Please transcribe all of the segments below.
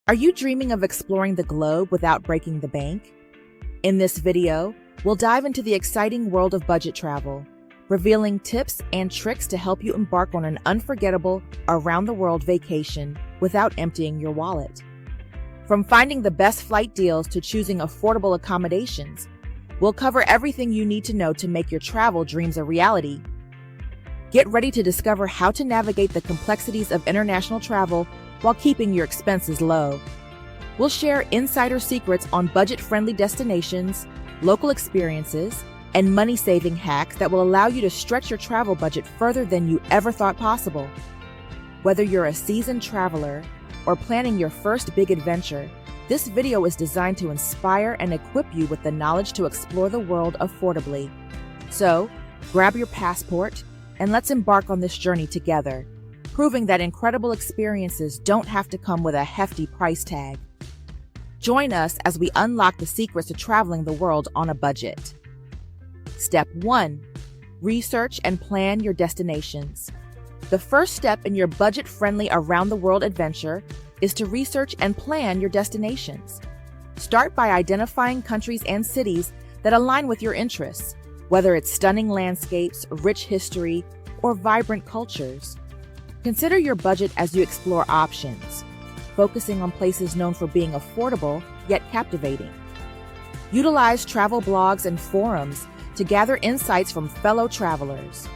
Are you dreaming of exploring the globe without breaking the bank? In this video, we'll dive into the exciting world of budget travel, revealing tips and tricks to help you embark on an unforgettable, around-the-world vacation without emptying your wallet. From finding the best flight deals to choosing affordable accommodations, we'll cover everything you need to know to make your travel dreams a reality. Get ready to discover how to navigate the complexities of international travel while keeping your expenses low. We'll share insider secrets on budget-friendly destinations, local experiences, and money-saving hacks that will allow you to stretch your travel budget further than you ever thought possible. Whether you're a seasoned traveler or planning your first big adventure, this video is designed to inspire and equip you with the knowledge to explore the world affordably. So, grab your passport and let's embark on this journey together, proving that incredible experiences don't have to come with a hefty price tag. Join us as we unlock the secrets to traveling the world on a budget. Step 1. Research and plan your destinations. The first step in your budget-friendly around-the-world adventure is to research and plan your destinations. Start by identifying countries and cities that align with your interests, whether it's stunning landscapes, rich history, or vibrant cultures. Consider your budget as you explore options, focusing on places known for being affordable yet captivating. Utilize travel blogs and forums to gather insights from fellow travelers.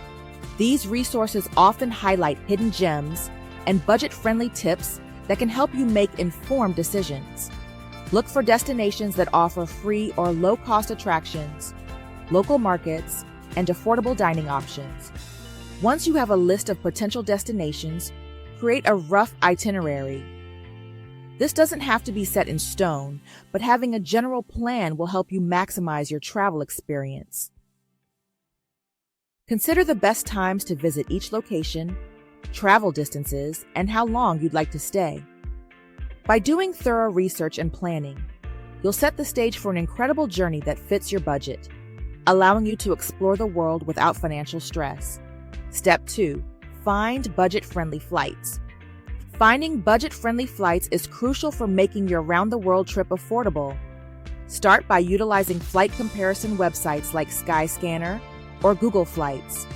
These resources often highlight hidden gems and budget-friendly tips that can help you make informed decisions. Look for destinations that offer free or low-cost attractions, local markets, and affordable dining options. Once you have a list of potential destinations, create a rough itinerary. This doesn't have to be set in stone, but having a general plan will help you maximize your travel experience. Consider the best times to visit each location, travel distances, and how long you'd like to stay. By doing thorough research and planning, you'll set the stage for an incredible journey that fits your budget, allowing you to explore the world without financial stress. Step 2. Find budget-friendly flights. Finding budget-friendly flights is crucial for making your round-the-world trip affordable. Start by utilizing flight comparison websites like Skyscanner or Google Flights.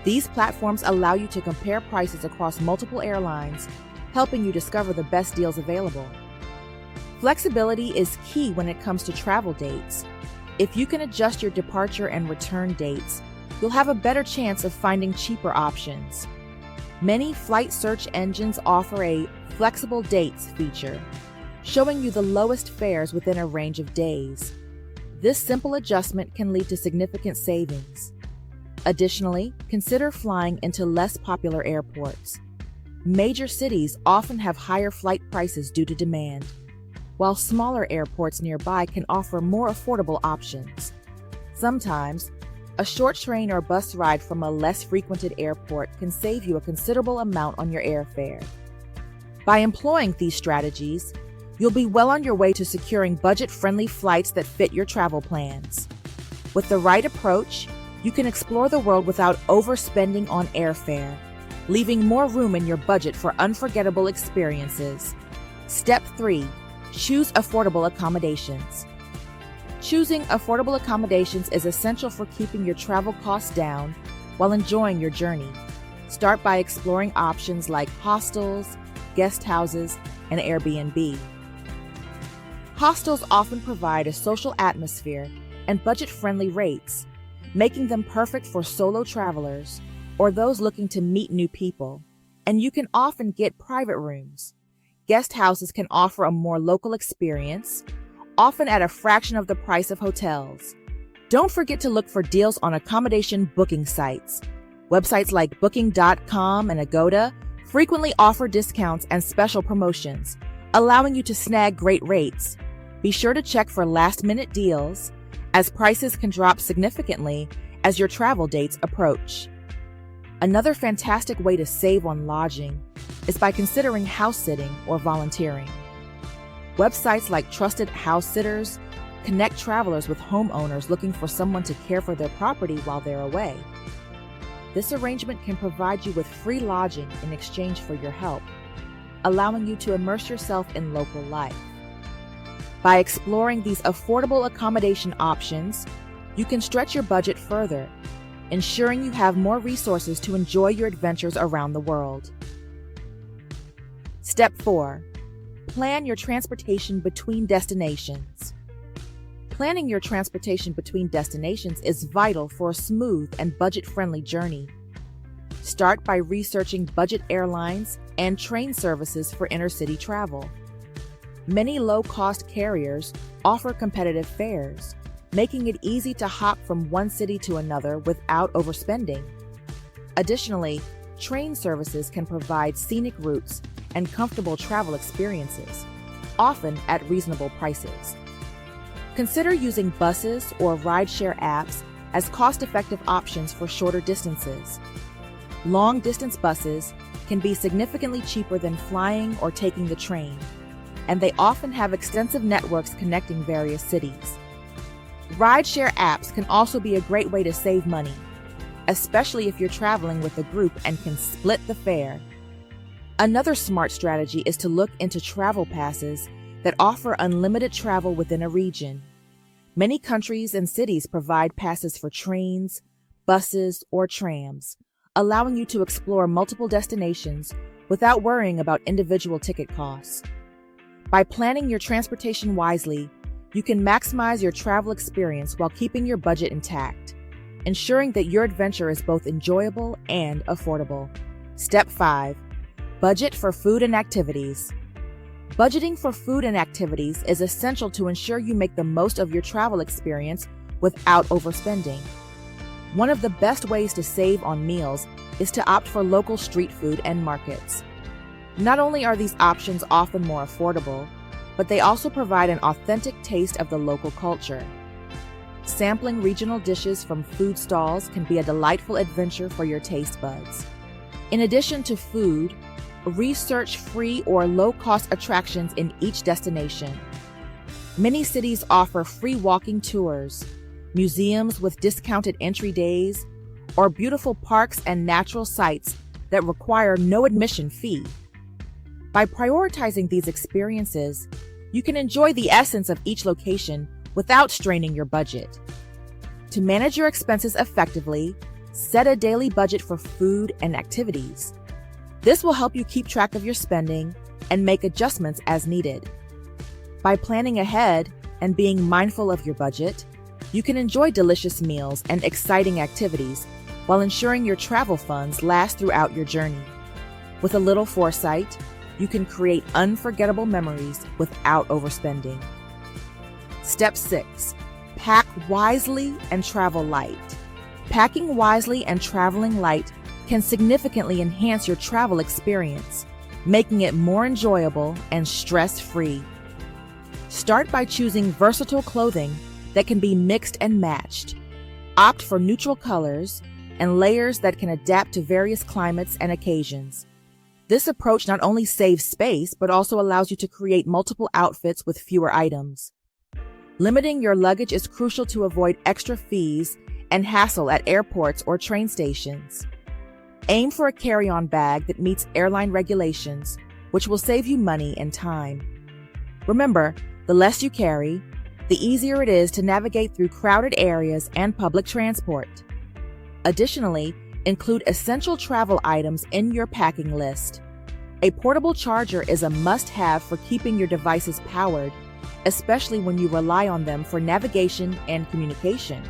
These platforms allow you to compare prices across multiple airlines, helping you discover the best deals available. Flexibility is key when it comes to travel dates. If you can adjust your departure and return dates, you'll have a better chance of finding cheaper options. Many flight search engines offer a flexible dates feature, showing you the lowest fares within a range of days. This simple adjustment can lead to significant savings. Additionally, consider flying into less popular airports. Major cities often have higher flight prices due to demand, while smaller airports nearby can offer more affordable options. Sometimes, a short train or bus ride from a less frequented airport can save you a considerable amount on your airfare. By employing these strategies, you'll be well on your way to securing budget-friendly flights that fit your travel plans. With the right approach, you can explore the world without overspending on airfare, leaving more room in your budget for unforgettable experiences. Step 3. Choose affordable accommodations. Choosing affordable accommodations is essential for keeping your travel costs down while enjoying your journey. Start by exploring options like hostels, guest houses, and Airbnb. Hostels often provide a social atmosphere and budget-friendly rates, making them perfect for solo travelers or those looking to meet new people, and you can often get private rooms. Guest houses can offer a more local experience, often at a fraction of the price of hotels. Don't forget to look for deals on accommodation booking sites. Websites like Booking.com and Agoda frequently offer discounts and special promotions, allowing you to snag great rates. Be sure to check for last-minute deals, as prices can drop significantly as your travel dates approach. Another fantastic way to save on lodging is by considering house sitting or volunteering. Websites like Trusted House Sitters connect travelers with homeowners looking for someone to care for their property while they're away. This arrangement can provide you with free lodging in exchange for your help. allowing you to immerse yourself in local life. By exploring these affordable accommodation options, you can stretch your budget further, ensuring you have more resources to enjoy your adventures around the world. Step 4. Plan your transportation between destinations. Planning your transportation between destinations is vital for a smooth and budget-friendly journey. Start by researching budget airlines and train services for intercity travel. Many low-cost carriers offer competitive fares, making it easy to hop from one city to another without overspending. Additionally, train services can provide scenic routes and comfortable travel experiences, often at reasonable prices. Consider using buses or rideshare apps as cost-effective options for shorter distances. Long-distance buses can be significantly cheaper than flying or taking the train, and they often have extensive networks connecting various cities. Rideshare apps can also be a great way to save money, especially if you're traveling with a group and can split the fare. Another smart strategy is to look into travel passes that offer unlimited travel within a region. Many countries and cities provide passes for trains, buses, or trams, allowing you to explore multiple destinations without worrying about individual ticket costs. By planning your transportation wisely, you can maximize your travel experience while keeping your budget intact, ensuring that your adventure is both enjoyable and affordable. Step 5. Budget for food and activities. Budgeting for food and activities is essential to ensure you make the most of your travel experience without overspending. One of the best ways to save on meals is to opt for local street food and markets. Not only are these options often more affordable, but they also provide an authentic taste of the local culture. Sampling regional dishes from food stalls can be a delightful adventure for your taste buds. In addition to food, research free or low-cost attractions in each destination. Many cities offer free walking tours, museums with discounted entry days, or beautiful parks and natural sites that require no admission fee. By prioritizing these experiences, you can enjoy the essence of each location without straining your budget. To manage your expenses effectively, set a daily budget for food and activities. This will help you keep track of your spending and make adjustments as needed. By planning ahead and being mindful of your budget, you can enjoy delicious meals and exciting activities while ensuring your travel funds last throughout your journey. With a little foresight, you can create unforgettable memories without overspending. Step 6. Pack wisely and travel light. Packing wisely and traveling light can significantly enhance your travel experience, making it more enjoyable and stress-free. Start by choosing versatile clothing that can be mixed and matched. Opt for neutral colors and layers that can adapt to various climates and occasions. This approach not only saves space, but also allows you to create multiple outfits with fewer items. Limiting your luggage is crucial to avoid extra fees and hassle at airports or train stations. Aim for a carry-on bag that meets airline regulations, which will save you money and time. Remember, the less you carry, the easier it is to navigate through crowded areas and public transport. Additionally, include essential travel items in your packing list. A portable charger is a must-have for keeping your devices powered, especially when you rely on them for navigation and communication.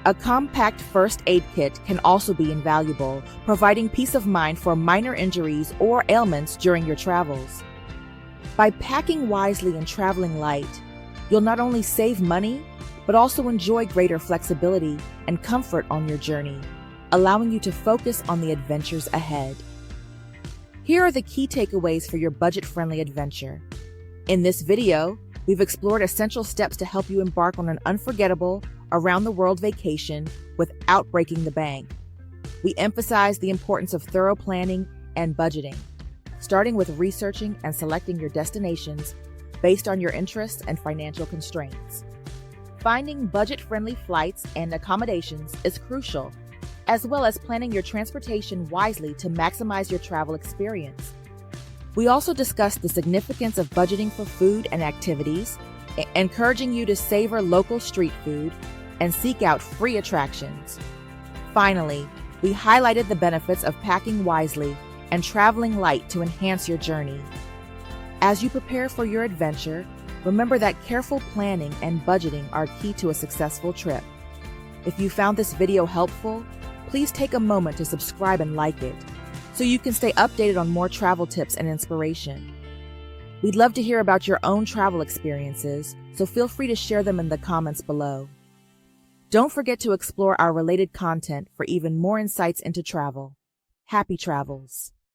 A compact first aid kit can also be invaluable, providing peace of mind for minor injuries or ailments during your travels. By packing wisely and traveling light, you'll not only save money, but also enjoy greater flexibility and comfort on your journey, allowing you to focus on the adventures ahead. Here are the key takeaways for your budget-friendly adventure. In this video, we've explored essential steps to help you embark on an unforgettable, around-the-world vacation without breaking the bank. We emphasize the importance of thorough planning and budgeting, starting with researching and selecting your destinations based on your interests and financial constraints. Finding budget-friendly flights and accommodations is crucial, as well as planning your transportation wisely to maximize your travel experience. We also discussed the significance of budgeting for food and activities, encouraging you to savor local street food and seek out free attractions. Finally, we highlighted the benefits of packing wisely and traveling light to enhance your journey. As you prepare for your adventure, remember that careful planning and budgeting are key to a successful trip. If you found this video helpful, please take a moment to subscribe and like it so you can stay updated on more travel tips and inspiration. We'd love to hear about your own travel experiences, so feel free to share them in the comments below. Don't forget to explore our related content for even more insights into travel. Happy travels!